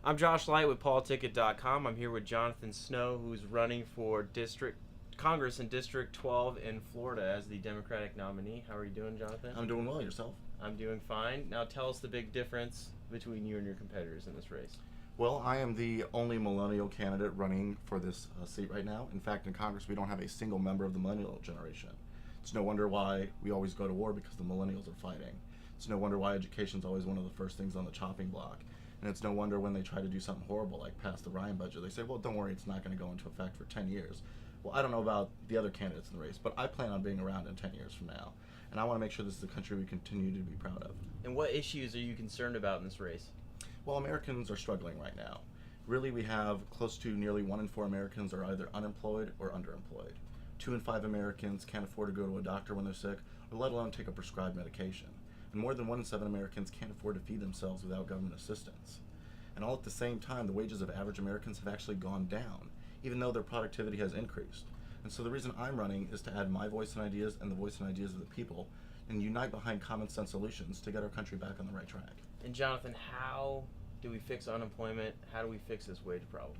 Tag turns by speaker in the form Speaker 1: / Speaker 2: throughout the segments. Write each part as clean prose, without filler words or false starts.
Speaker 1: I'm Josh Light with PoliticIt.com. I'm here with Jonathan Snow, who's running for Congress in District 12 in Florida as the Democratic nominee. How are you doing, Jonathan?
Speaker 2: I'm doing well. Yourself?
Speaker 1: I'm doing fine. Now tell us the big difference between you and your competitors in this race.
Speaker 2: Well, I am the only millennial candidate running for this seat right now. In fact, in Congress, we don't have a single member of the millennial generation. It's no wonder why we always go to war, because the millennials are fighting. It's no wonder why education is always one of the first things on the chopping block. And it's no wonder when they try to do something horrible like pass the Ryan budget, they say, well, don't worry, it's not going to go into effect for 10 years. Well, I don't know about the other candidates in the race, but I plan on being around in 10 years from now. And I want to make sure this is a country we continue to be proud of.
Speaker 1: And what issues are you concerned about in this race?
Speaker 2: Well, Americans are struggling right now. Really, we have close to nearly 1 in 4 Americans are either unemployed or underemployed. 2 in 5 Americans can't afford to go to a doctor when they're sick, or let alone take a prescribed medication. And more than 1 in 7 Americans can't afford to feed themselves without government assistance. And all at the same time, the wages of average Americans have actually gone down, even though their productivity has increased. And so the reason I'm running is to add my voice and ideas and the voice and ideas of the people and unite behind common sense solutions to get our country back on the right track.
Speaker 1: And Jonathan, how do we fix unemployment? How do we fix this wage problem?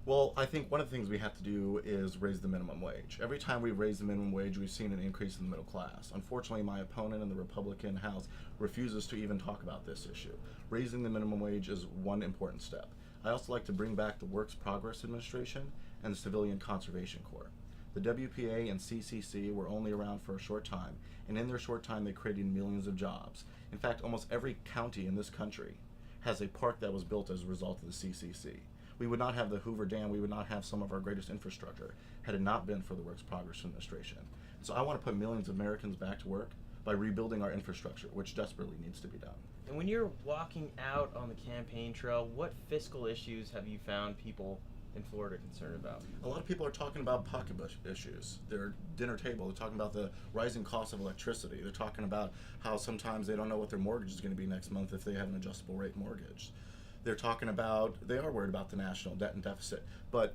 Speaker 2: Well, I think one of the things we have to do is raise the minimum wage. Every time we've raised the minimum wage, we've seen an increase in the middle class. Unfortunately, my opponent in the Republican House refuses to even talk about this issue. Raising the minimum wage is one important step. I also like to bring back the Works Progress Administration and the Civilian Conservation Corps. The WPA and CCC were only around for a short time, and in their short time they created millions of jobs. In fact, almost every county in this country has a park that was built as a result of the CCC. We would not have the Hoover Dam, we would not have some of our greatest infrastructure had it not been for the Works Progress Administration. So I want to put millions of Americans back to work by rebuilding our infrastructure, which desperately needs to be done.
Speaker 1: And when you're walking out on the campaign trail, what fiscal issues have you found people in Florida concerned about?
Speaker 2: A lot of people are talking about pocketbook issues. Their dinner table, they're talking about the rising cost of electricity. They're talking about how sometimes they don't know what their mortgage is going to be next month if they have an adjustable rate mortgage. They are worried about the national debt and deficit, but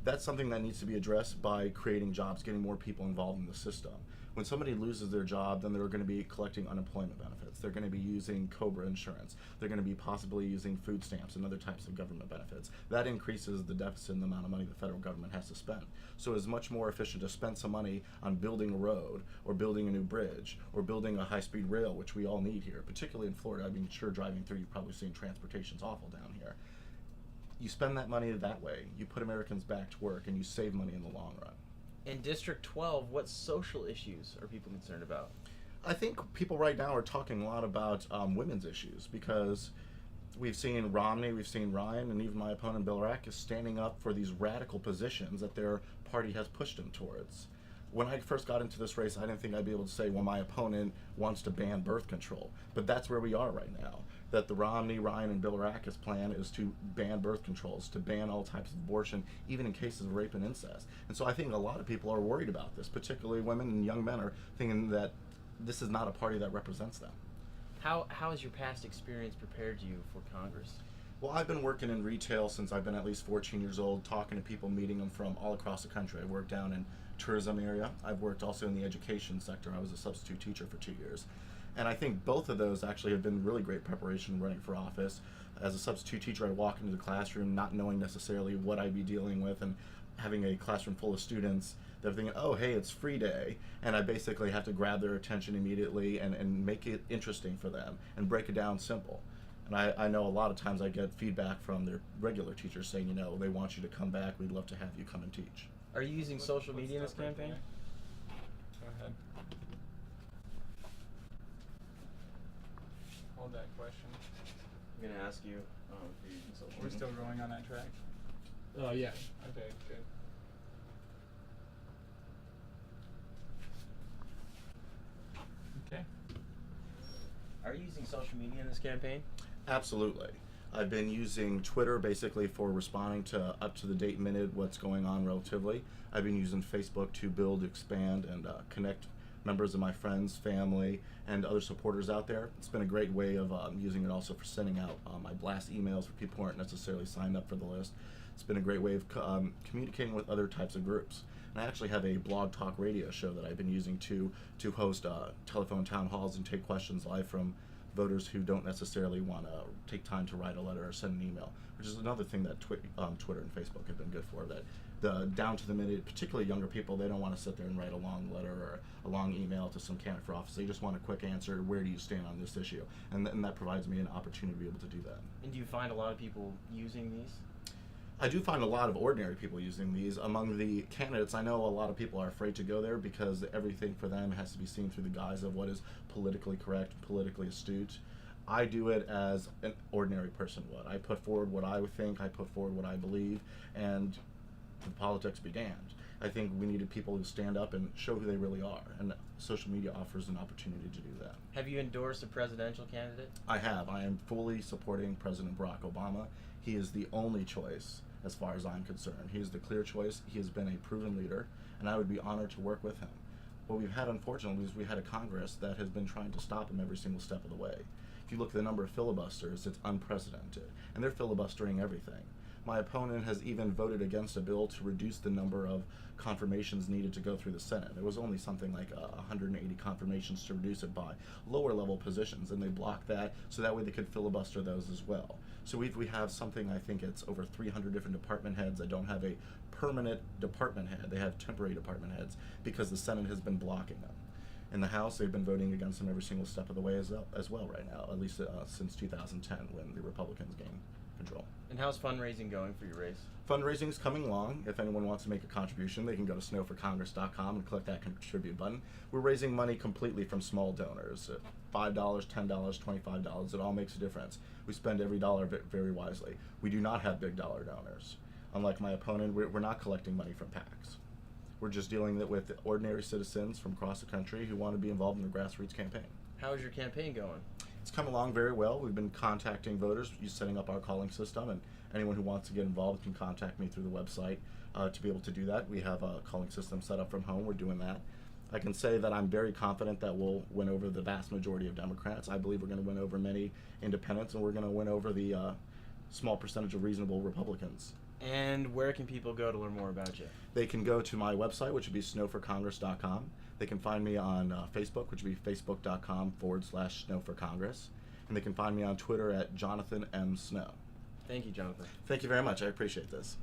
Speaker 2: that's something that needs to be addressed by creating jobs, getting more people involved in the system. When somebody loses their job, then they're going to be collecting unemployment benefits. They're going to be using COBRA insurance. They're going to be possibly using food stamps and other types of government benefits. That increases the deficit and the amount of money the federal government has to spend. So it's much more efficient to spend some money on building a road or building a new bridge or building a high-speed rail, which we all need here, particularly in Florida. I mean, sure, driving through, you've probably seen transportation's awful down here. You spend that money that way, you put Americans back to work, and you save money in the long run.
Speaker 1: In District 12, what social issues are people concerned about?
Speaker 2: I think people right now are talking a lot about women's issues, because we've seen Romney, we've seen Ryan, and even my opponent Bilirakis standing up for these radical positions that their party has pushed them towards. When I first got into this race, I didn't think I'd be able to say, well, my opponent wants to ban birth control. But that's where we are right now. That the Romney, Ryan, and Bilirakis plan is to ban birth controls, to ban all types of abortion, even in cases of rape and incest. And so I think a lot of people are worried about this, particularly women and young men are thinking that this is not a party that represents them.
Speaker 1: How has your past experience prepared you for Congress?
Speaker 2: Well, I've been working in retail since I've been at least 14 years old, talking to people, meeting them from all across the country. I worked down in tourism area. I've worked also in the education sector. I was a substitute teacher for 2 years. And I think both of those actually have been really great preparation running for office. As a substitute teacher, I'd walk into the classroom not knowing necessarily what I'd be dealing with, and having a classroom full of students that are thinking, oh, hey, it's free day. And I basically have to grab their attention immediately and make it interesting for them and break it down simple. And I know a lot of times I get feedback from their regular teachers saying, you know, they want you to come back. We'd love to have you come and teach.
Speaker 1: Are you using social media in this campaign?
Speaker 3: Go ahead. Hold that question.
Speaker 1: I'm going to ask you if you're using social
Speaker 3: We're
Speaker 1: media.
Speaker 3: still going on that track?
Speaker 4: Yeah.
Speaker 3: Okay, good. Okay.
Speaker 1: Are you using social media in this campaign?
Speaker 2: Absolutely. I've been using Twitter basically for responding to up-to-the-date minute what's going on relatively. I've been using Facebook to build, expand, and connect members of my friends, family, and other supporters out there. It's been a great way of using it also for sending out my blast emails for people who aren't necessarily signed up for the list. It's been a great way of communicating with other types of groups. And I actually have a blog talk radio show that I've been using to host telephone town halls and take questions live from voters who don't necessarily want to take time to write a letter or send an email, which is another thing that Twitter and Facebook have been good for. That the down to the minute, particularly younger people, they don't want to sit there and write a long letter or a long email to some candidate for office. They just want a quick answer. Where do you stand on this issue? And that provides me an opportunity to be able to do that.
Speaker 1: And do you find a lot of people using these?
Speaker 2: I do find a lot of ordinary people using these. Among the candidates, I know a lot of people are afraid to go there because everything for them has to be seen through the guise of what is politically correct, politically astute. I do it as an ordinary person would. I put forward what I would think, I put forward what I believe, and the politics be damned. I think we needed people to stand up and show who they really are, and social media offers an opportunity to do that.
Speaker 1: Have you endorsed a presidential candidate?
Speaker 2: I have. I am fully supporting President Barack Obama. He is the only choice as far as I'm concerned. He is the clear choice. He has been a proven leader, and I would be honored to work with him. What we've had, unfortunately, is we had a Congress that has been trying to stop him every single step of the way. If you look at the number of filibusters, it's unprecedented, and they're filibustering everything. My opponent has even voted against a bill to reduce the number of confirmations needed to go through the Senate. There was only something like 180 confirmations to reduce it by lower level positions, and they blocked that so that way they could filibuster those as well. So we have something, I think it's over 300 different department heads that don't have a permanent department head. They have temporary department heads because the Senate has been blocking them. In the House, they've been voting against them every single step of the way as well right now, at least since 2010 when the Republicans gained control.
Speaker 1: And how's fundraising going for your race?
Speaker 2: Fundraising is coming along. If anyone wants to make a contribution, they can go to snowforcongress.com and click that contribute button. We're raising money completely from small donors. $5, $10, $25, it all makes a difference. We spend every dollar very wisely. We do not have big dollar donors. Unlike my opponent, we're not collecting money from PACs. We're just dealing with ordinary citizens from across the country who want to be involved in the grassroots campaign.
Speaker 1: How is your campaign going?
Speaker 2: It's come along very well. We've been contacting voters, setting up our calling system, and anyone who wants to get involved can contact me through the website to be able to do that. We have a calling system set up from home. We're doing that. I can say that I'm very confident that we'll win over the vast majority of Democrats. I believe we're going to win over many independents, and we're going to win over the small percentage of reasonable Republicans.
Speaker 1: And where can people go to learn more about you?
Speaker 2: They can go to my website, which would be snowforcongress.com. They can find me on Facebook, which would be facebook.com/snowforcongress. And they can find me on Twitter at Jonathan M. Snow.
Speaker 1: Thank you, Jonathan.
Speaker 2: Thank you very much. I appreciate this.